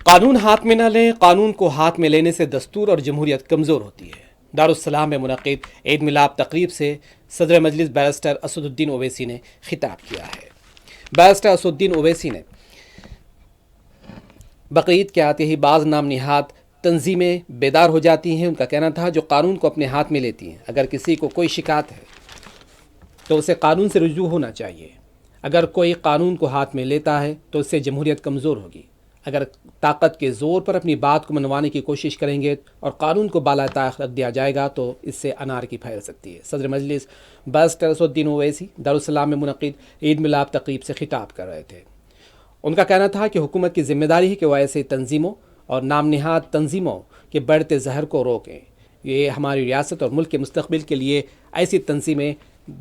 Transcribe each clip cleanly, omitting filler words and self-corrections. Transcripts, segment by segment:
قانون ہاتھ میں نہ لیں، قانون کو ہاتھ میں لینے سے دستور اور جمہوریت کمزور ہوتی ہے۔ دارالسلام میں منعقد عید میلاد تقریب سے صدر مجلس بیرسٹر اسد الدین اویسی نے خطاب کیا ہے۔ بیرسٹر اسد الدین اویسی نے بقرعید کے آتے ہی بعض نام نہاد تنظیمیں بیدار ہو جاتی ہیں۔ ان کا کہنا تھا جو قانون کو اپنے ہاتھ میں لیتی ہیں، اگر کسی کو کوئی شکایت ہے تو اسے قانون سے رجوع ہونا چاہیے۔ اگر کوئی قانون کو ہاتھ میں لیتا ہے تو اس سے جمہوریت کمزور ہوگی۔ اگر طاقت کے زور پر اپنی بات کو منوانے کی کوشش کریں گے اور قانون کو بالا طاق رکھ دیا جائے گا تو اس سے انارکی پھیل سکتی ہے۔ صدر مجلس بیرسٹر اسد الدین اویسی دارالسلام میں منعقد عید میلاد تقریب سے خطاب کر رہے تھے۔ ان کا کہنا تھا کہ حکومت کی ذمہ داری ہے کہ وہ ایسے تنظیموں اور نام نہاد تنظیموں کے بڑھتے زہر کو روکیں۔ یہ ہماری ریاست اور ملک کے مستقبل کے لیے ایسی تنظیمیں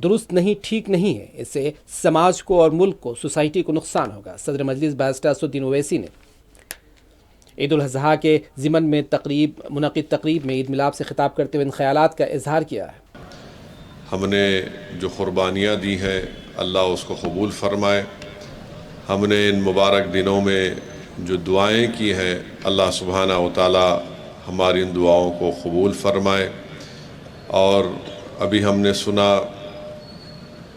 درست نہیں، ٹھیک نہیں ہے۔ اس سے سماج کو اور ملک کو، سوسائٹی کو نقصان ہوگا۔ صدر مجلس بیرسٹر اسد الدین اویسی نے عید الاضحیٰ کے ضمن میں منعقد تقریب میں عید میلاد سے خطاب کرتے ہوئے ان خیالات کا اظہار کیا ہے۔ ہم نے جو قربانیاں دی ہیں اللہ اس کو قبول فرمائے۔ ہم نے ان مبارک دنوں میں جو دعائیں کی ہیں اللہ سبحانہ و تعالی ہماری ان دعاؤں کو قبول فرمائے۔ اور ابھی ہم نے سنا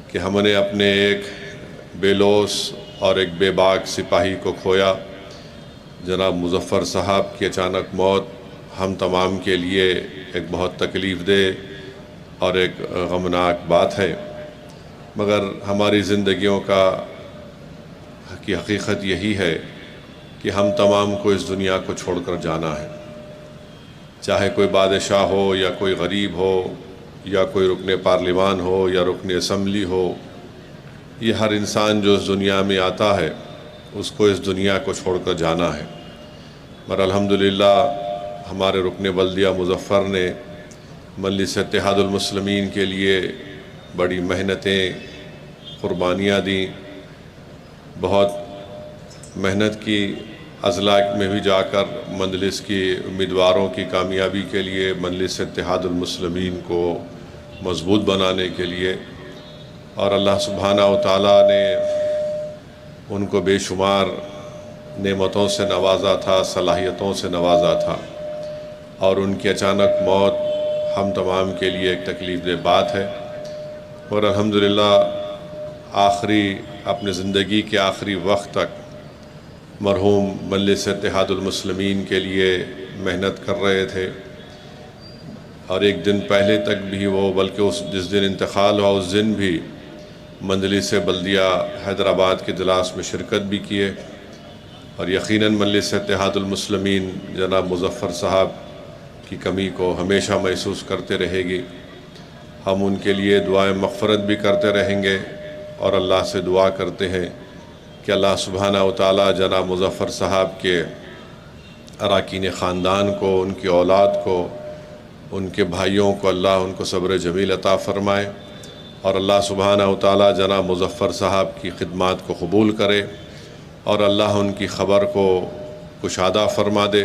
کہ ہم نے اپنے ایک بے لوث اور ایک بے باک سپاہی کو کھویا۔ جناب مظفر صاحب کی اچانک موت ہم تمام کے لیے ایک بہت تکلیف دہ اور ایک غمناک بات ہے، مگر ہماری زندگیوں کی حقیقت یہی ہے کہ ہم تمام کو اس دنیا کو چھوڑ کر جانا ہے، چاہے کوئی بادشاہ ہو یا کوئی غریب ہو یا کوئی رکن پارلیمان ہو یا رکن اسمبلی ہو۔ یہ ہر انسان جو اس دنیا میں آتا ہے اس کو اس دنیا کو چھوڑ کر جانا ہے، مگر الحمدللہ ہمارے رکن بلدیہ مظفر نے مجلس اتحاد المسلمین کے لیے بڑی محنتیں، قربانیاں دیں، بہت محنت کی، اضلاع میں بھی جا کر مجلس کی امیدواروں کی کامیابی کے لیے، مجلس اتحاد المسلمین کو مضبوط بنانے کے لیے، اور اللہ سبحانہ و تعالیٰ نے ان کو بے شمار نعمتوں سے نوازا تھا، صلاحیتوں سے نوازا تھا، اور ان کی اچانک موت ہم تمام کے لیے ایک تکلیف دہ بات ہے۔ اور الحمدللہ اپنے زندگی کے آخری وقت تک مرحوم مجلس اتحاد المسلمین کے لیے محنت کر رہے تھے، اور ایک دن پہلے تک بھی وہ، بلکہ جس دن انتقال ہوا اس دن بھی مجلس بلدیہ حیدرآباد کے اجلاس میں شرکت بھی کیے، اور یقیناً مجلس اتحاد المسلمین جناب مظفر صاحب کی کمی کو ہمیشہ محسوس کرتے رہے گی۔ ہم ان کے لیے دعائیں مغفرت بھی کرتے رہیں گے، اور اللہ سے دعا کرتے ہیں کہ اللہ سبحانہ و تعالیٰ جناب مظفر صاحب کے اراکین خاندان کو، ان کی اولاد کو، ان کے بھائیوں کو اللہ ان کو صبر جمیل عطا فرمائے، اور اللہ سبحانہ و تعالیٰ جناب مظفر صاحب کی خدمات کو قبول کرے، اور اللہ ان کی خبر کو کشادہ فرما دے،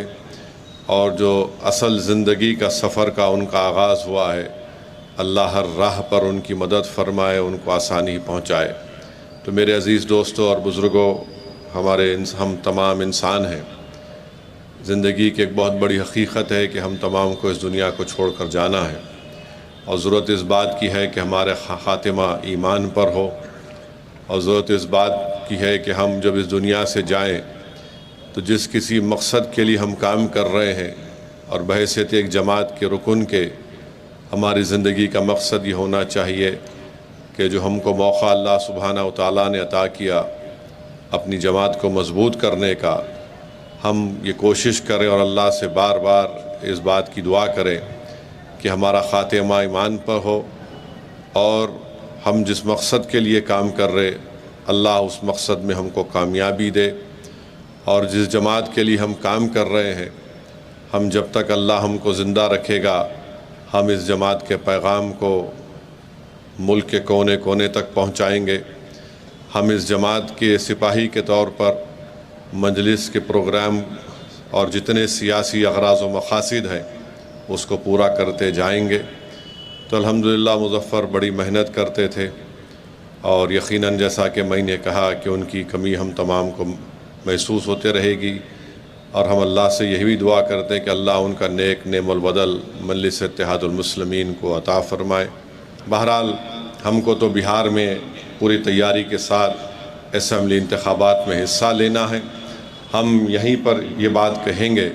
اور جو اصل زندگی کا سفر کا ان کا آغاز ہوا ہے اللہ ہر راہ پر ان کی مدد فرمائے، ان کو آسانی پہنچائے۔ تو میرے عزیز دوستوں اور بزرگوں، ہم تمام انسان ہیں۔ زندگی کی ایک بہت بڑی حقیقت ہے کہ ہم تمام کو اس دنیا کو چھوڑ کر جانا ہے، اور ضرورت اس بات کی ہے کہ ہمارے خاتمہ ایمان پر ہو، اور ضرورت اس بات کی ہے کہ ہم جب اس دنیا سے جائیں تو جس کسی مقصد کے لیے ہم کام کر رہے ہیں، اور بحیثیت ایک جماعت کے رکن کے، ہماری زندگی کا مقصد یہ ہونا چاہیے کہ جو ہم کو موقع اللہ سبحانہ و تعالیٰ نے عطا کیا اپنی جماعت کو مضبوط کرنے کا، ہم یہ کوشش کریں اور اللہ سے بار بار اس بات کی دعا کریں کہ ہمارا خاتمہ ایمان پر ہو، اور ہم جس مقصد کے لیے کام کر رہے اللہ اس مقصد میں ہم کو کامیابی دے، اور جس جماعت کے لیے ہم کام کر رہے ہیں، ہم جب تک اللہ ہم کو زندہ رکھے گا ہم اس جماعت کے پیغام کو ملک کے کونے کونے تک پہنچائیں گے۔ ہم اس جماعت کے سپاہی کے طور پر مجلس کے پروگرام اور جتنے سیاسی اغراض و مقاصد ہیں اس کو پورا کرتے جائیں گے۔ تو الحمدللہ مظفر بڑی محنت کرتے تھے، اور یقیناً جیسا کہ میں نے کہا کہ ان کی کمی ہم تمام کو محسوس ہوتے رہے گی، اور ہم اللہ سے یہی بھی دعا کرتے ہیں کہ اللہ ان کا نیک نعم البدل مجلس اتحاد المسلمین کو عطا فرمائے۔ بہرحال ہم کو تو بہار میں پوری تیاری کے ساتھ اسمبلی انتخابات میں حصہ لینا ہے۔ ہم یہیں پر یہ بات کہیں گے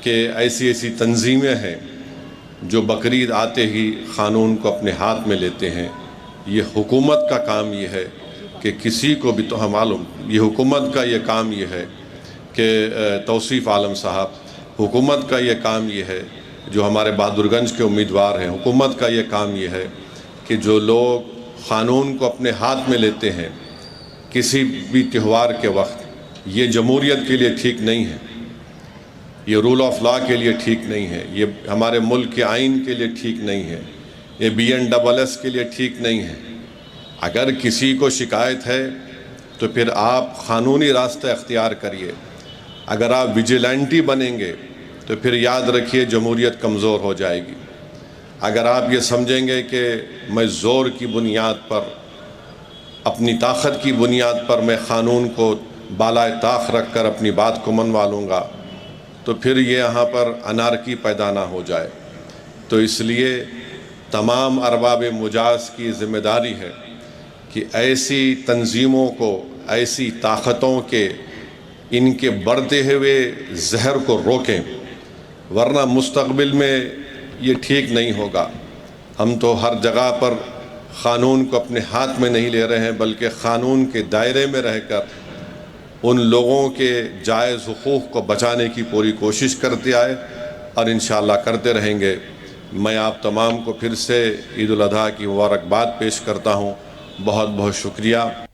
کہ ایسی ایسی تنظیمیں ہیں جو بقرعید آتے ہی قانون کو اپنے ہاتھ میں لیتے ہیں۔ یہ حکومت کا کام یہ ہے کہ کسی کو بھی تو معلوم، یہ حکومت کا یہ کام یہ ہے کہ توصیف عالم صاحب، حکومت کا یہ کام یہ ہے، جو ہمارے بہادر گنج کے امیدوار ہیں، حکومت کا یہ کام یہ ہے کہ جو لوگ قانون کو اپنے ہاتھ میں لیتے ہیں کسی بھی تہوار کے وقت، یہ جمہوریت کے لیے ٹھیک نہیں ہے، یہ رول آف لا کے لیے ٹھیک نہیں ہے، یہ ہمارے ملک کے آئین کے لیے ٹھیک نہیں ہے، یہ BNSS کے لیے ٹھیک نہیں ہے۔ اگر کسی کو شکایت ہے تو پھر آپ قانونی راستہ اختیار کریے۔ اگر آپ ویجیلنٹی بنیں گے تو پھر یاد رکھیے جمہوریت کمزور ہو جائے گی۔ اگر آپ یہ سمجھیں گے کہ میں زور کی بنیاد پر، اپنی طاقت کی بنیاد پر میں قانون کو بالائے طاق رکھ کر اپنی بات کو منوا لوں گا تو پھر یہ یہاں پر انارکی پیدا نہ ہو جائے۔ تو اس لیے تمام ارباب مجاز کی ذمہ داری ہے کہ ایسی تنظیموں کو، ایسی طاقتوں کے، ان کے بڑھتے ہوئے زہر کو روکیں، ورنہ مستقبل میں یہ ٹھیک نہیں ہوگا۔ ہم تو ہر جگہ پر قانون کو اپنے ہاتھ میں نہیں لے رہے ہیں، بلکہ قانون کے دائرے میں رہ کر ان لوگوں کے جائز حقوق کو بچانے کی پوری کوشش کرتے آئے اور انشاءاللہ کرتے رہیں گے۔ میں آپ تمام کو پھر سے عید الاضحیٰ کی مبارکباد پیش کرتا ہوں۔ بہت بہت شکریہ۔